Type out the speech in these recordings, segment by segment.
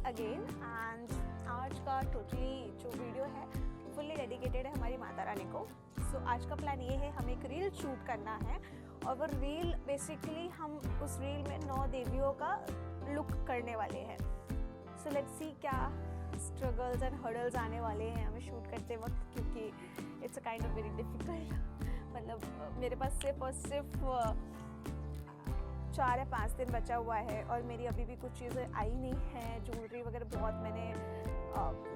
Again and आज का totally जो वीडियो है फुल्ली डेडिकेटेड है हमारी माता रानी को। सो आज का प्लान ये है, हमें एक रील शूट करना है और वो रील बेसिकली हम उस रील में 9 देवियों का लुक करने वाले हैं। सो लेट्स सी क्या स्ट्रगल्स एंड हर्डल्स आने वाले हैं हमें शूट करते वक्त, क्योंकि it's a kind of very difficult. मतलब मेरे पास सिर्फ 4 या 5 दिन बचा हुआ है और मेरी अभी भी कुछ चीज़ें आई नहीं हैं। ज्वेलरी वगैरह बहुत मैंने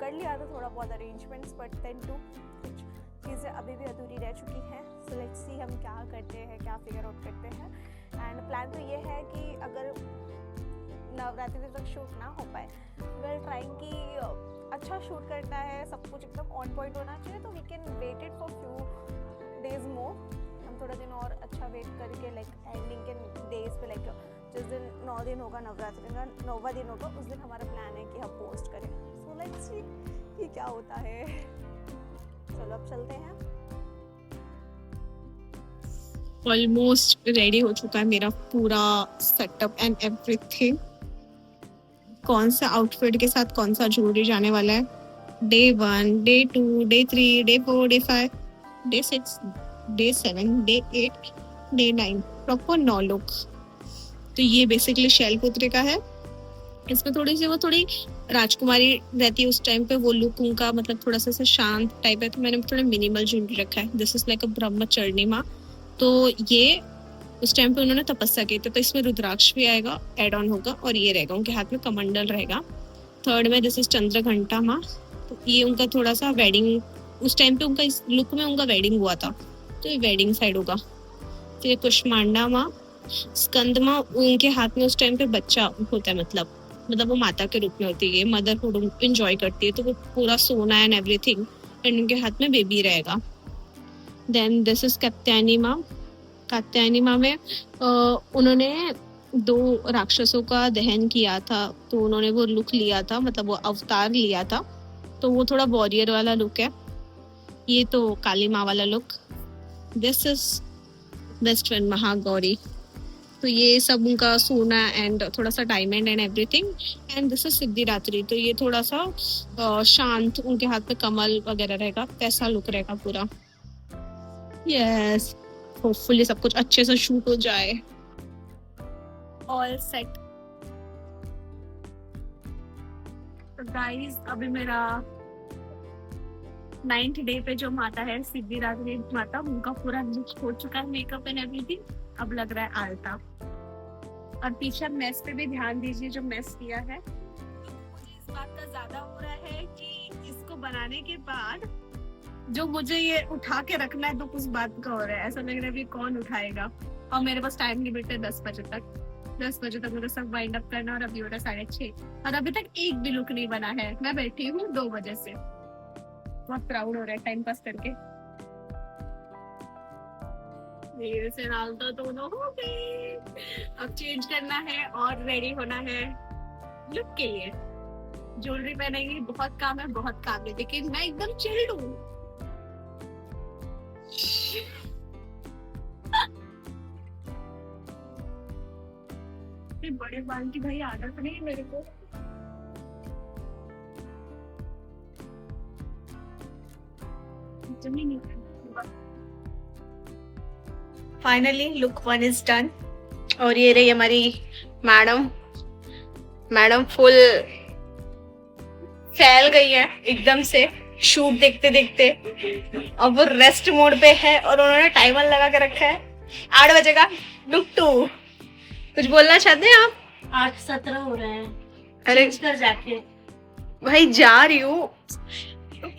कर लिया था, थोड़ा बहुत अरेंजमेंट्स, बट देन टू कुछ चीज़ें अभी भी अधूरी रह चुकी हैं। सो लेट्स सी हम क्या करते हैं, क्या फिगर आउट करते हैं। एंड प्लान तो ये है कि अगर नवरात्रि तक शूट ना हो पाए, वी आर ट्राइंग कि अच्छा शूट करना है, सब कुछ एकदम ऑन पॉइंट होना चाहिए, तो we can wait it for few days more. थोड़ा दिन और अच्छा वेट करके लाइक एंडिंग के डेज पे, लाइक जिस दिन 9 दिन होगा नवरात्रि का 9वां दिन होगा, उस दिन हमारा प्लान है कि हम पोस्ट करें। सो लेट्स सी कि क्या होता है। चलो अब चलते हैं। ऑलमोस्ट रेडी हो चुका है मेरा पूरा सेटअप एंड एवरीथिंग। कौन सा आउटफिट के साथ कौन सा ज्वेलरी जाने वाला है, day 1, day 2, day 3, day 4, day 5, day 6, day 7, day 8, day 9, proper 9 look. तो ये बेसिकली शैलपुत्री का है। इसमें थोड़ी राजकुमारी रहती है उस टाइम पे, वो लुक उनका मतलब थोड़ा सा शांत टाइप है, तो मैंने थोड़ा मिनिमल ज्वेलरी रखा है। दिस इज लाइक अ ब्रह्मचर्णी माँ, तो ये उस टाइम पे उन्होंने तपस्या की थी, तो इसमें रुद्राक्ष भी आएगा, एड ऑन होगा, और ये रहेगा उनके हाथ में कमंडल रहेगा। थर्ड में दिस इज चंद्र घंटा माँ, तो ये उनका थोड़ा सा वेडिंग, उस टाइम पे उनका इस लुक में उनका वेडिंग हुआ था, तो ये वेडिंग साइड होगा। तो ये कुष्मांडा माँ, स्कंद माँ, उनके हाथ में उस टाइम पे बच्चा होता है, मतलब वो माता के रूप में होती है, मदरहुड एंजॉय करती है, तो वो पूरा सोना एंड एवरीथिंग, एंड उनके हाथ में बेबी रहेगा। देन दिस इज कात्यायनी माँ। कात्यायनी माँ में उन्होंने 2 राक्षसों का दहन किया था, तो उन्होंने वो लुक लिया था, मतलब वो अवतार लिया था, तो वो थोड़ा वॉरियर वाला लुक है। ये तो काली माँ वाला look. This is best friend Mahagauri, तो ये सब उनका सोना एंड थोड़ा सा diamond and everything. And this is Siddhidatri, तो ये थोड़ा सा शांत, उनके हाथ में कमल वगैरह रहेगा, कैसा लुक रहेगा पूरा। यस, होपफुली सब कुछ अच्छे से शूट हो जाए। All set. तो गाइस अभी मेरा 9th डे पे जो माता है सिद्धिदात्री माता, उनका पूरा लुक हो चुका है, मेकअप एंड एवरीथिंग। अब लग रहा है आलता। और पीछे मेस पे भी ध्यान दीजिए, जो मेस किया है। मुझे इस बात का ज्यादा हो रहा है कि इसको बनाने के बाद जो मुझे ये उठा के रखना है, तो कुछ बात का हो रहा है, ऐसा लग रहा है अभी कौन उठाएगा। और मेरे पास टाइम लिमिट है 10 बजे तक। 10 बजे तक मुझे सब वाइंड अप करना, और अभी हो रहा है 6:30, और अभी तक एक भी लुक नहीं बना है। मैं बैठी हूँ 2 बजे से, बहुत प्राउड हो रहा है टाइम पास करके। मेरे से नालता दोनों हो गए। अब चेंज करना है और रेडी होना है लुक के लिए। ज्वेलरी पहनेंगे, बहुत काम है, लेकिन मैं एकदम चिल्ड हूँ। बड़े बाल की भाई आदत नहीं है मेरे को। फाइनली लुक 1 इज डन, और ये रही हमारी मैडम फुल फैल गई है एकदम से शूट देखते देखते। अब वो रेस्ट मोड पे है, और उन्होंने टाइमर लगा के रखा है 8 बजे का। लुक 2, कुछ बोलना चाहते हैं आप? 8:17 हो रहे हैं। अरे कर जाके भाई जा रही हूँ,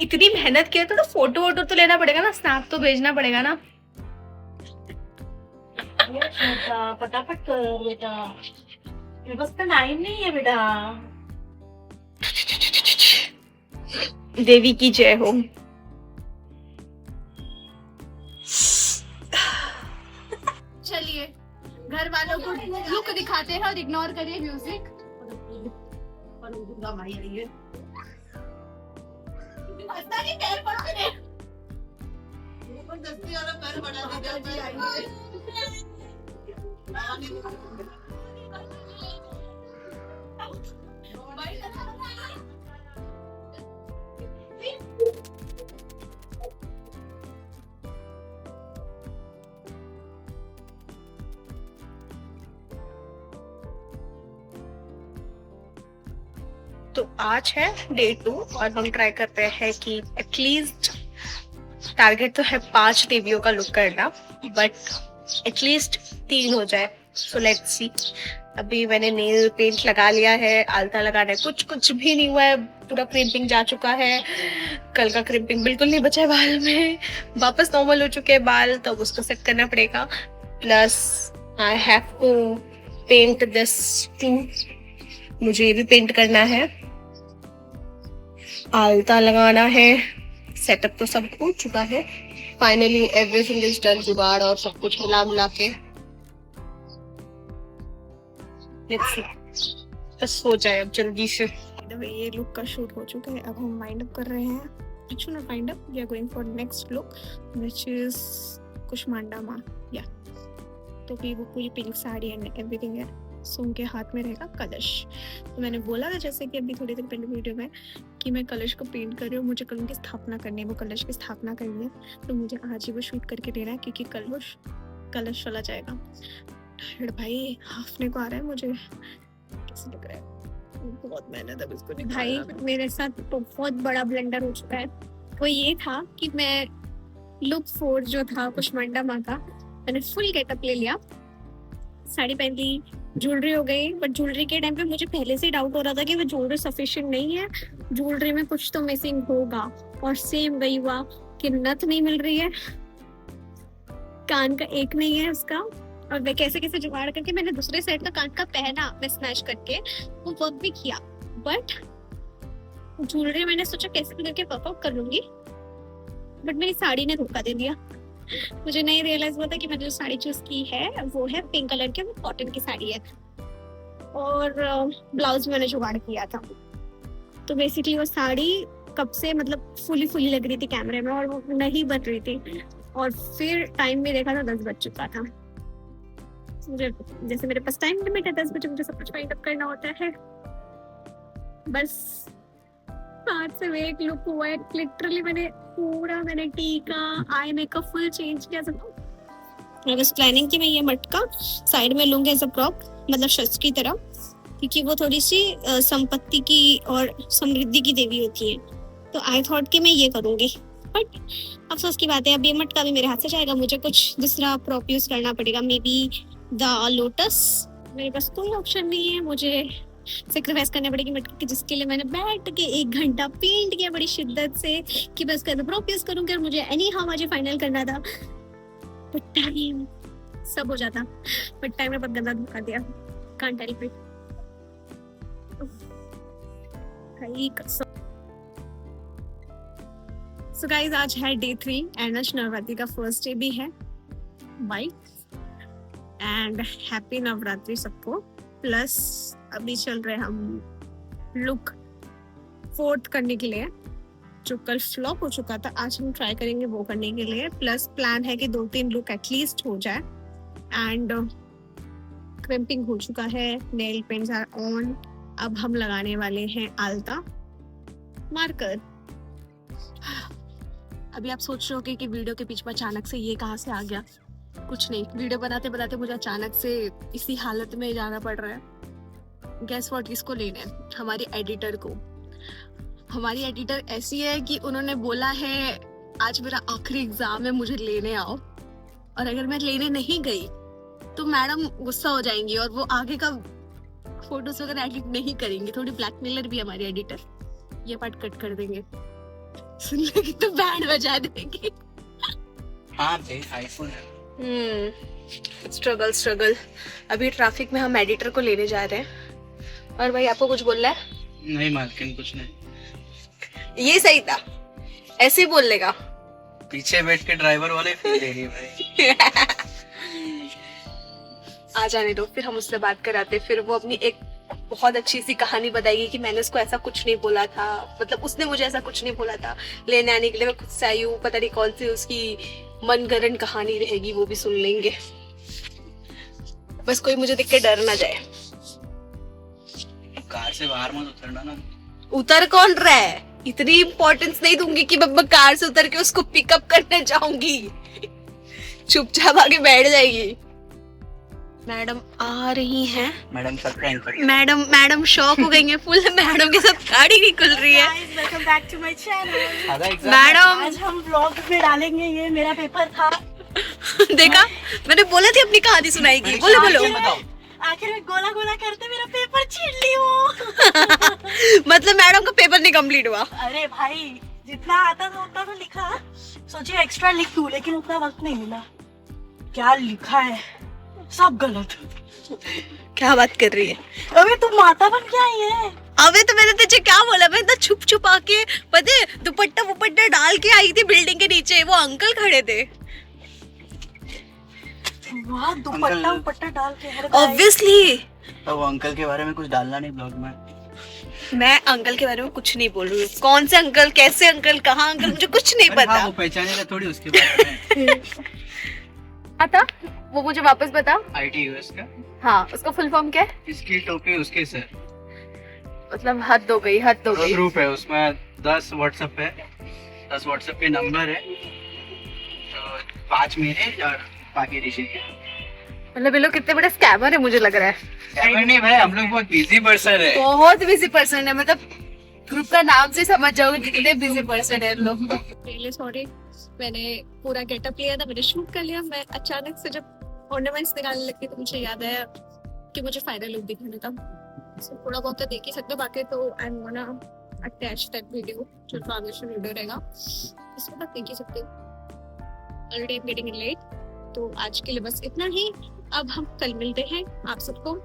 इतनी मेहनत किया तो फोटो वोटो तो लेना पड़ेगा ना, स्नैप तो भेजना पड़ेगा ना। बेटा फटाफट कर बेटा, मेरे पास तो टाइम नहीं है बेटा। देवी की जय हो। चलिए घर वालों को लुक दिखाते हैं और इग्नोर करिए म्यूजिक। पैर पड़ते तो आज है डे 2 और हम ट्राई करते हैं कि एटलीस्ट टारगेट तो है 5 देवियों का लुक करना, बट एटलीस्ट 3 हो जाए। So let's see. अभी मैंने नेल पेंट लगा लिया है, आलता लगाना है, कुछ भी नहीं हुआ है, पूरा क्रिम्पिंग जा चुका है। कल का क्रिम्पिंग बिल्कुल नहीं बचा है बाल में, वापस नॉर्मल हो चुके हैं बाल, तो उसको सेट करना पड़ेगा। Plus I have to paint this too, मुझे ये भी पेंट करना है, आलता लगाना है। सेटअप तो सब हो चुका है, फाइनली एवरीथिंग इज डन, जुगाड़ और सब कुछ मिला के लेट्स सी बस हो जाए अब जल्दी से। ये लुक का शूट हो चुका है, अब हम वाइंड अप कर रहे हैं। Actually not wind up, we are going for next look which is Kushmanda या। तो भी वो पूरी पिंक साड़ी एंड एवरीथिंग है। सो उनके हाथ में रहेगा कलश। तो मैंने बोला था जैसे कि अभी थोड़ी देर पहले वीडियो में कि मैं कलश को पेंट कर रही हूँ, मुझे कल उनकी स्थापना करनी है, वो कलश की स्थापना करनी है, तो मुझे आज ही वो शूट करके देना है क्योंकि कल वो कलश चला जाएगा। भाई हाफने को आ रहा है मुझे, कैसे लग रहा है, बहुत मेहनत है इसको भाई मेरे साथ तो बहुत बड़ा ब्लेंडर हो चुका है। वो ये था कि मैं लुक 4 जो था कुष्मांडा माँ का, मैंने फुल गेटअप ले लिया, साड़ी पहन ली, ज्वेलरी हो गई, बट ज्वेलरी के टाइम पे मुझे पहले से डाउट हो रहा था कि वो ज्वेलरी सफिशिएंट नहीं है, ज्वेलरी में कुछ तो मिसिंग होगा। और सेम वही हुआ कि नथ नहीं मिल रही है, कान का एक नहीं है उसका, और मैं कैसे कैसे जुगाड़ करके मैंने दूसरे साइड का कान का पहना, मैं स्मैश करके वो वर्क भी किया, बट ज्वेलरी मैंने सोचा कैसे भी करके वर्कआउट कर लूंगी, बट मेरी साड़ी ने धोखा दे दिया। मुझे नहीं रियलाइज हुआ था कि मैंने जो साड़ी चूज की है वो है पिंक कलर की, वो कॉटन की साड़ी है, और ब्लाउज मैंने जुगाड़ किया था। तो बेसिकली वो साड़ी कब से मतलब फुली लग रही थी कैमरे में और वो नहीं बन रही थी, और फिर टाइम में देखा था 10 बज चुका था। मुझे जैसे मेरे पास टाइम लिमिट है, 10 बजे मुझे सब कुछ वाइंड अप करना होता है। बस हाथ से एक लुक हुआ है, लिटरली मैंने टीका, आई मेकअप फुल चेंज किया सब। मैं बस प्लानिंग की मैं ये मटका साइड में लूंगी एज अ प्रॉप, मतलब शस्त्र की तरह, क्योंकि वो थोड़ी सी संपत्ति की और समृद्धि की देवी होती है, तो आई थॉट कि मैं ये करूंगी, बट अफसोस की बात है अब ये मटका भी मेरे हाथ से जाएगा, मुझे कुछ दूसरा प्रॉप यूज करना पड़ेगा, मे बी द लोटस। मेरे पास कोई ऑप्शन नहीं है, मुझे सेक्रीफाइस करने पड़ेगी मटके की, जिसके लिए मैंने बैठ के 1 घंटा पेंट किया बड़ी शिद्दत से कि बस कर प्रॉप यूज करूंगी, और मुझे एनी हाउ मुझे फाइनल करना था, बट टाइम सब हो जाता, बट टाइम ने बहुत गंदा धोखा दिया, can't tell it. So guys आज है डे 3 एंड आज नवरात्रि का फर्स्ट डे भी है। बाय एंड हैप्पी नवरात्रि सबको। प्लस अभी चल रहे हम लुक 4th करने के लिए, जो कल फ्लॉप हो चुका था, आज हम ट्राई करेंगे वो करने के लिए। प्लस प्लान है कि 2-3 लुक एटलीस्ट हो जाए, एंड क्रिम्पिंग हो चुका है, नेल पेंट्स आर ऑन, अब हम लगाने वाले हैं आलता मार्कर। अभी आप सोच रहे होगे कि वीडियो के बीच में अचानक से ये कहाँ से आ गया, कुछ नहीं, वीडियो बनाते बनाते मुझे अचानक से इसी हालत में जाना पड़ रहा है। गैस व्हाट, किसको लेना है? हमारी एडिटर को। हमारी एडिटर ऐसी है कि उन्होंने बोला है आज मेरा आखिरी एग्जाम है, मुझे लेने आओ, और अगर मैं लेने नहीं गई तो मैडम गुस्सा हो जाएंगी और वो आगे का फोटोज वगैरह एडिट नहीं करेंगी। थोड़ी ब्लैकमेलर भी हमारी एडिटर, ये पार्ट कट कर देंगे, सुन लेगी तो बैंड बजा देंगे। हाँ भाई आईफोन है। स्ट्रगल। अभी ट्रैफिक में हम एडिटर को लेने जा रहे हैं। और भाई आपको कुछ बोलना है? नहीं मालकिन, कुछ नहीं। ये सही था, ऐसे ही बोल लेगा। पीछे बैठ के ड्राइवर वाले फील ले रही है भाई। आ जाने दो, फिर हम उससे बात कराते, फिर वो अपनी एक बहुत अच्छी सी कहानी बताएगी कि मैंने उसको ऐसा कुछ नहीं बोला था, मतलब उसने मुझे ऐसा कुछ नहीं बोला था, लेने आने के लिए मैं खुद से आई हूँ, पता नहीं कौन सी उसकी मनगढ़ंत कहानी रहेगी, वो भी सुन लेंगे। बस कोई मुझे देख के डर ना जाए। कार से बाहर मत उतरना ना। उतर कौन रहा है? इतनी इम्पोर्टेंस नहीं दूंगी कि मैं कार से उतर के उसको पिकअप करने जाऊंगी। चुपचाप आके बैठ जाएगी। मैडम आ रही हैं। मैडम सबका इनपुट। मैडम शॉक हो गई हैं फुल। मैडम के साथ गाड़ी नहीं खुल रही है। Welcome back to my channel. Madam आज हम व्लॉग में डालेंगे, ये मेरा पेपर था। देखा, मैंने बोला थी अपनी कहानी सुनाएगी। बोलो आखिर में गोला गोला करते मेरा पेपर छीन ली वो। मतलब मैडम का पेपर नहीं कंप्लीट हुआ। अरे भाई, जितना आता था उतना तो लिखा, सोचिए एक्स्ट्रा लिख दूं, लेकिन उतना वक्त नहीं मिला। क्या लिखा है सब गलत। क्या बात कर रही है? अबे तुम माता बन के आई है। अबे तो मैंने तुझे क्या बोला, मैं तो छुप छुप आके पता है दुपट्टा डाल के आई थी बिल्डिंग के नीचे। वो अंकल खड़े थे। वाह, दुपट्टा डाल के। ऑब्वियसली तो वो अंकल के बारे में कुछ डालना नहीं ब्लॉग में। मैं अंकल के बारे में कुछ नहीं बोल रही हूँ। कौन से अंकल, कैसे अंकल, कहाँ अंकल, मुझे कुछ नहीं अरे पता। हाँ, वो पहचानेगा थोड़ी उसके बारे में। आता वो मुझे वापस बता। आईटी यूएस का। हाँ, उसका फुल फॉर्म क्या है? इसकी टोपी उसके सर। मतलब हद हो गई। ग्रुप है उसमें 10 व्हाट्सएप है, 10 व्हाट्सएप के नंबर है, तो 5 मेरे और बाकी ऋषि के। मतलब ये लोग कितने बड़े स्कैमर है मुझे लग रहा है। स्कैमर नहीं भाई, हम लोग बहुत बिजी पर्सन है। बहुत बिजी पर्सन है, मतलब ग्रुप का नाम से समझ जाओगे कितने बिजी पर्सन है लोग। रियली सॉरी, मैंने पूरा गेटअप लिया था, मैंने शूट कर लिया। मैं अचानक से जब ऑर्नामेंट्स निकालने लगी तो मुझे याद आया कि मुझे फाइनल लुक दिखाना था। So, थोड़ा बहुत तो देख ही सकते हो, बाकी तो I am gonna attach that video जो ट्रांजिशन वीडियो रहेगा, इसमें तक देख ही सकते हो। Already I am getting late, तो आज के लिए बस इतना ही। अब हम कल मिलते हैं आप सबको।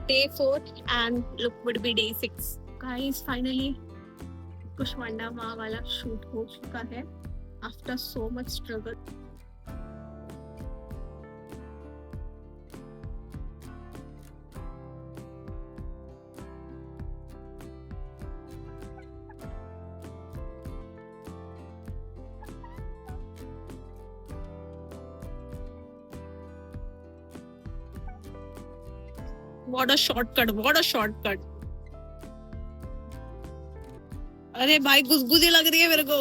Day 4 and look would be day 6। Guys finally Kushmanda माँ वाला शूट हो चुका है after so much struggle. What a shortcut, what a shortcut. अरे भाई गुदगुदी लग रही है मेरे को।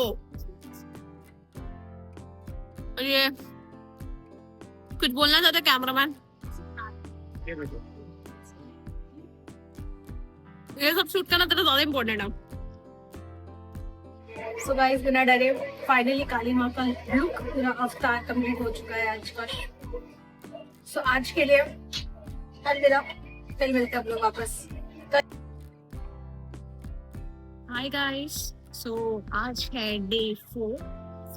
ये कुछ बोलना चाहता कैमरामैन? ये सब शूट करना तेरा ज्यादा इम्पोर्टेंट है। सो गाइस, बिना डरे फाइनली काली माँ का लुक पूरा अवतार कंप्लीट हो चुका है आज का। सो आज के लिए अलविदा, कल मिलते हैं आप लोग वापस। हाय गाइस, सो आज है day 4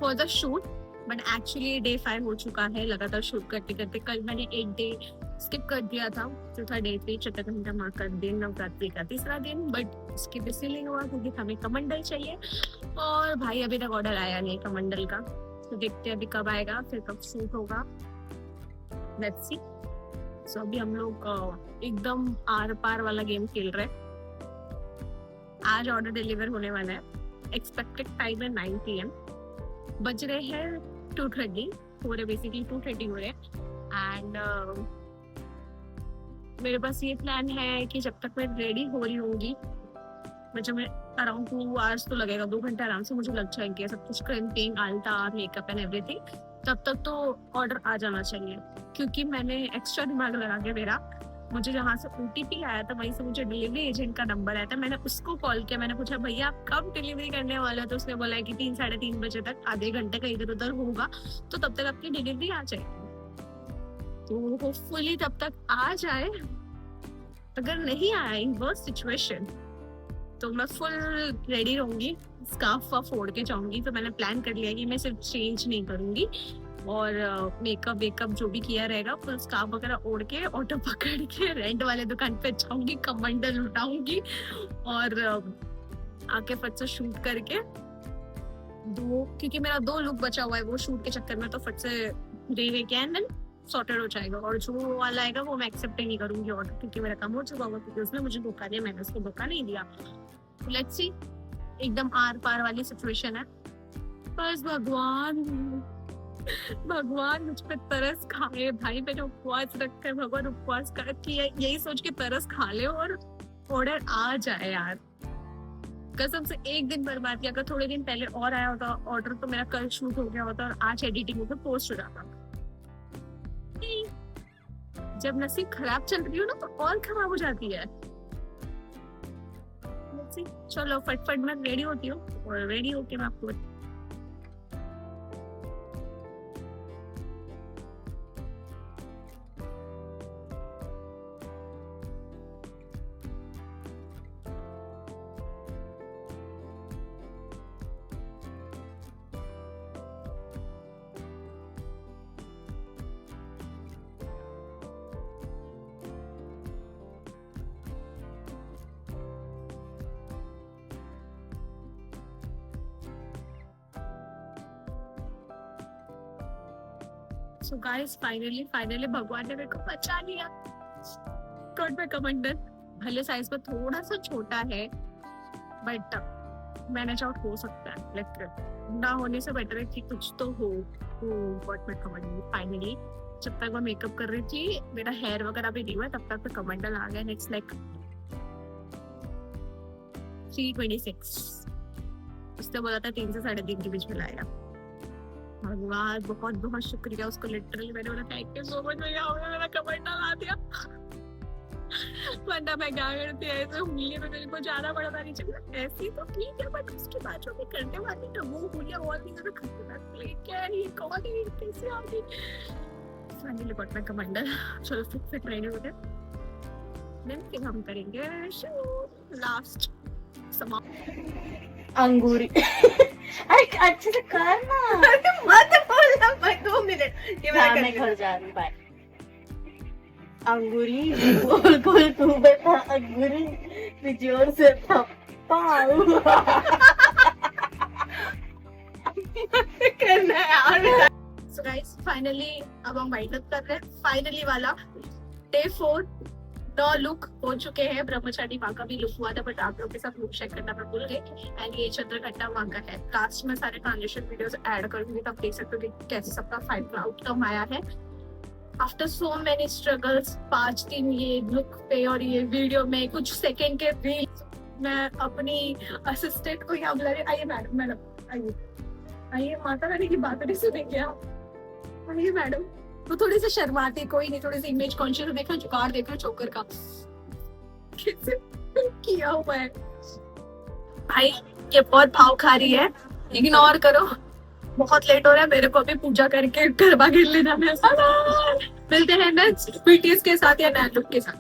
for the shoot, but actually day 5 हो चुका है लगातार शूट करते करते। कल मैंने एक डे स्किप कर दिया था, जो था डे 3 चतुर्घंटा माँ का दिन, नवरात्रि का तीसरा दिन, बट स्किप इसलिए नहीं हुआ क्योंकि हमें कमंडल चाहिए और भाई अभी तक ऑर्डर आया नहीं कमंडल का, तो देखते हैं अभी कब आएगा, फिर कब शूट होगा, लेट्स सी। सो अभी हम लोग एकदम आर पार वाला गेम खेल रहे हैं। आज ऑर्डर डिलीवर होने वाला है, एक्सपेक्टेड टाइम है 9 PM, बज रहे हैं 2:30 हो रहे, बेसिकली 2:30 हो रहे एंड मेरे पास ये प्लान है कि जब तक मैं रेडी हो रही होंगी, मतलब मैं अराउंड 2 आवर्स तो लगेगा, 2 घंटे आराम से मुझे लग जाएंगे सब कुछ, क्रिम्पिंग, आल्ता, मेकअप एंड एवरीथिंग, तब तक तो ऑर्डर आ जाना चाहिए। क्योंकि मैंने एक्स्ट्रा दिमाग लगा के मेरा, मुझे जहाँ से OTP आया था वहीं से मुझे डिलीवरी एजेंट का नंबर आया था, मैंने उसको कॉल किया, मैंने पूछा भैया आप कब डिलीवरी करने वाले हो, तो उसने बोला है कि 3 साढ़े 3 बजे तक, आधे घंटे का इधर उधर होगा तो तब तक आपकी डिलीवरी आ जाएगी। तो होपफुली तब तक आ जाए, अगर नहीं आया इन वर्स्ट सिचुएशन तो मैं फुल रेडी रहूंगी, स्कार्फ फोड़ के जाऊंगी। तो मैंने प्लान कर लिया कि मैं सिर्फ चेंज नहीं करूंगी और मेकअप वेकअप जो भी किया रहेगा, फुल स्कार्फ वगैरह ओढ़ के ऑटो पकड़ के रेंट वाले दुकान पे जाऊंगी, कमंडल उठाऊंगी और आके फट से शूट करके क्योंकि मेरा 2 लुक बचा हुआ है, वो शूट के चक्कर में तो फट से दे के एंड देन सॉर्टेड हो जाएगा। और जो वाला आएगा वो मैं एक्सेप्ट ही नहीं करूंगी ऑर्डर, क्योंकि मेरा काम हो चुका होगा, क्योंकि उसने मुझे धोखा दिया, मैंने उसको धोखा नहीं दिया। लेट्स सी, एकदम आर पार वाली सिचुएशन है। बस भगवान मुझ पे तरस खाए भाई, मैंने उपवास रखा है, भगवान उपवास कर यही सोच के तरस खा ले और ऑर्डर आ जाए यार। कसम से एक दिन बर्बाद किया, अगर थोड़े दिन पहले और आया होता ऑर्डर तो मेरा कल शूट हो गया होता और आज एडिटिंग होकर पोस्ट हो जाता। जब नसीब खराब चल रही हो ना तो और खराब हो जाती है। चलो फटफट मैं रेडी होती हूँ और रेडी होके मैं आपको सो गाइस फाइनली भगवान ने मेरे को बचा लिया। Got my commander. भले साइज में थोड़ा सा छोटा है बट मैनेज आउट हो सकता है। लाइक ना होने से बेटर है कि कुछ तो हो। Got my commander finally. जब तक मैं मेकअप कर रही थी मेरा हेयर वगैरह भी नहीं हुआ तब तक कमांडर आ गया। It's like 3:26। उसने बोला था 3 से 3:30 के बीच में लाएगा। भगवान बहुत बहुत शुक्रिया उसको। लिटरली मैंने बोला थैंक यू सो मच भैया, आपने मेरा कमांडर ला दिया। वरना मैं क्या करती ऐसे हुलिया में मेरे को जाना पड़ा था नीचे। ऐसी तो ठीक है बट उसके बाद जो भी करने वाली तो वो हुलिया बहुत ही ज्यादा खतरनाक क्या है। ये कौन है कैसे आ गई। Finally got my commander. चलो फिट रहने होते देन फिर हम करेंगे लास्ट समाप्त। अंगूरी। अरे अच्छे से कर ना। मत बोलना भाई 2 मिनट। ये हाँ, मैं घर जा रही हूँ। बाय। अंगूरी गोल गोल तू बैठा अंगूरी भी जोर से थप्पाऊ। करना है यार। सो गाइस फाइनली अब हम वाइंड अप कर रहे हैं। फाइनली वाला डे 4 9 लुक हो चुके हैं। ब्रह्मचारी माँ का भी लुक हुआ था बट आप लोगों के साथ लुक शेयर करना मैं भूल गई। एंड ये चंद्रघंटा माँ का है। लास्ट में सारे ट्रांजिशन वीडियोस ऐड करूंगी तब देख सकते हो कि कैसे सबका फाइनल आउटकम आया है। आफ्टर सो मेनी स्ट्रगल्स 5 दिन ये लुक पे और ये वीडियो में कुछ सेकंड के रील मैं अपनी असिस्टेंट को यहाँ बुला रही। आइए मैडम आइए माता रानी की बात नहीं सुनेंगे आप। आइए मैडम। वो थोड़ी सी शर्माती कोई नहीं, थोड़ी सी इमेज कॉन्शियस। देखा जुगाड़ देखा चोकर का कैसे किया हुआ है भाई। ये बहुत भाव खा रही है, इग्नोर करो। बहुत लेट हो रहा है मेरे को अभी पूजा करके गरबा खेल लेना है। मिलते हैं नेक्स्ट बीटीएस के साथ या नए लुक के साथ।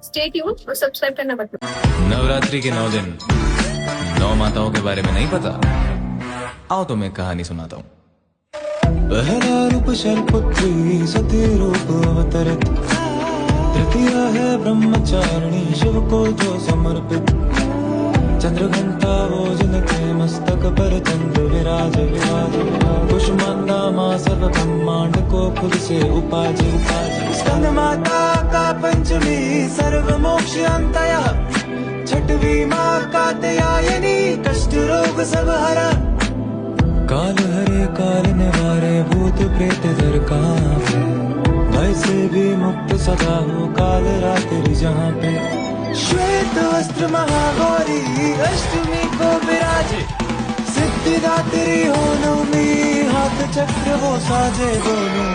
स्टे ट्यून और सब्सक्राइब करना मत भूलना। नवरात्रि के 9 दिन 9 माताओं के बारे में नहीं पता? आओ तो मैं कहानी सुनाता हूँ। पहला रूप शैलपुत्री सती रूप अवतरित, तृतीय है ब्रह्मचारिणी शिव को जो समर्पित, चंद्रघंटा वो जिनके मस्तक पर चंद्र विराज कुष्मांडा माँ सर्व ब्रह्मांड को खुद से उपाजी स्कंद माता का पंचमी सर्व मोक्ष अंतया, छठवीं माँ कात्यायनी कष्ट रोग सब हरा, काल हरे काल निवारे भूत प्रेत दर कांपे, भय से भी मुक्त सदा हो काल रात्रि जहाँ पे, श्वेत वस्त्र महागौरी अष्टमी को विराजे, सिद्धिदात्री हो नवमी हाथ चक्र वो साजे दोनों।